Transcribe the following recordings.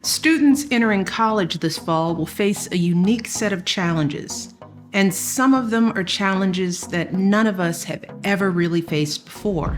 Students entering college this fall will face a unique set of challenges, and some of them are challenges that none of us have ever really faced before.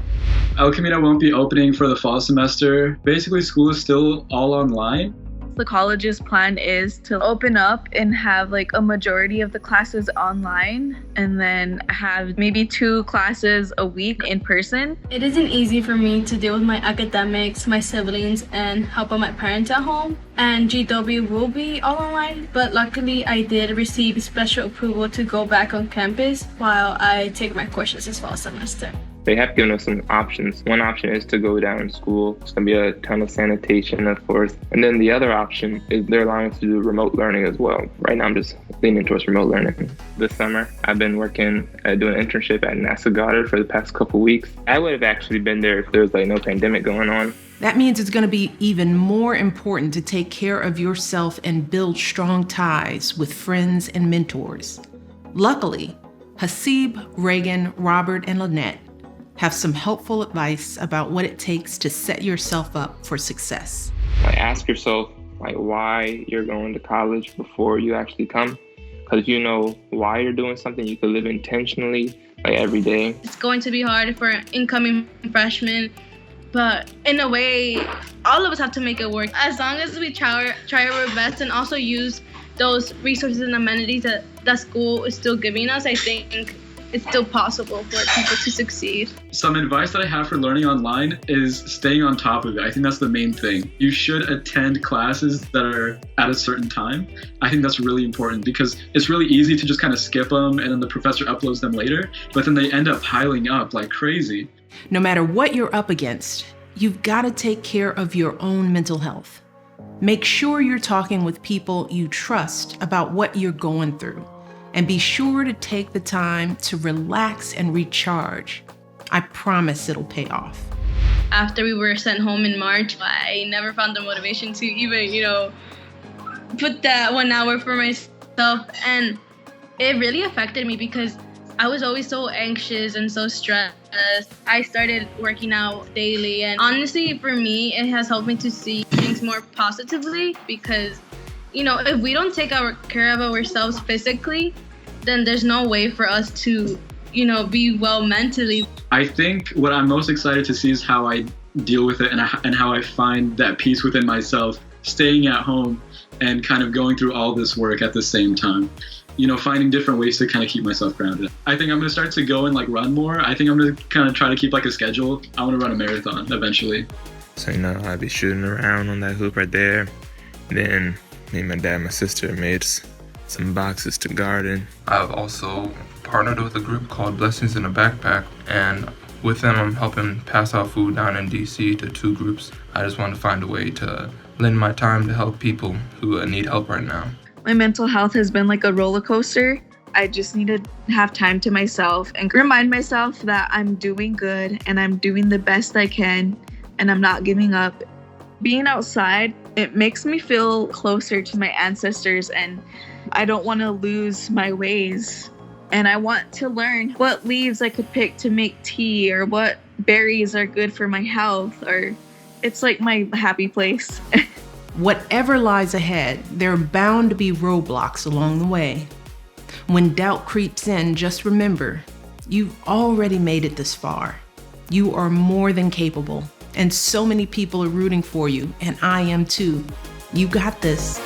El Camino won't be opening for the fall semester. Basically, school is still all online. The college's plan is to open up and have like a majority of the classes online and then have maybe 2 classes a week in person. It isn't easy for me to deal with my academics, my siblings, and help out my parents at home. And GW will be all online, but luckily I did receive special approval to go back on campus while I take my courses this fall semester. They have given us some options. One option is to go down to school. It's going to be a ton of sanitation, of course. And then the other option is they're allowing us to do remote learning as well. Right now, I'm just leaning towards remote learning. This summer, I've been working, doing an internship at NASA Goddard for the past couple weeks. I would have actually been there if there was no pandemic going on. That means it's going to be even more important to take care of yourself and build strong ties with friends and mentors. Luckily, Hasib, Reagan, Robert, and Lynette have some helpful advice about what it takes to set yourself up for success. Ask yourself why you're going to college before you actually come. Because if you know why you're doing something, you can live intentionally every day. It's going to be hard for incoming freshmen, but in a way, all of us have to make it work. As long as we try our best and also use those resources and amenities that school is still giving us, I think it's still possible for people to succeed. Some advice that I have for learning online is staying on top of it. I think that's the main thing. You should attend classes that are at a certain time. I think that's really important because it's really easy to just kind of skip them and then the professor uploads them later, but then they end up piling up like crazy. No matter what you're up against, you've got to take care of your own mental health. Make sure you're talking with people you trust about what you're going through. And be sure to take the time to relax and recharge. I promise it'll pay off. After we were sent home in March, I never found the motivation to even, put that 1 hour for myself. And it really affected me because I was always so anxious and so stressed. I started working out daily. And honestly, for me, it has helped me to see things more positively because if we don't take care of ourselves physically, then there's no way for us to, be well mentally. I think what I'm most excited to see is how I deal with it and how I find that peace within myself, staying at home and kind of going through all this work at the same time. Finding different ways to kind of keep myself grounded. I think I'm going to start to go and run more. I think I'm going to kind of try to keep a schedule. I want to run a marathon eventually. So, I'll be shooting around on that hoop right there. Then me, my dad, and my sister made some boxes to garden. I've also partnered with a group called Blessings in a Backpack, and with them I'm helping pass out food down in DC to 2 groups. I just want to find a way to lend my time to help people who need help right now. My mental health has been like a roller coaster. I just need to have time to myself and remind myself that I'm doing good and I'm doing the best I can and I'm not giving up. Being outside, it makes me feel closer to my ancestors and I don't want to lose my ways. And I want to learn what leaves I could pick to make tea or what berries are good for my health, or it's like my happy place. Whatever lies ahead, there are bound to be roadblocks along the way. When doubt creeps in, just remember, you've already made it this far. You are more than capable, and so many people are rooting for you, and I am too. You got this.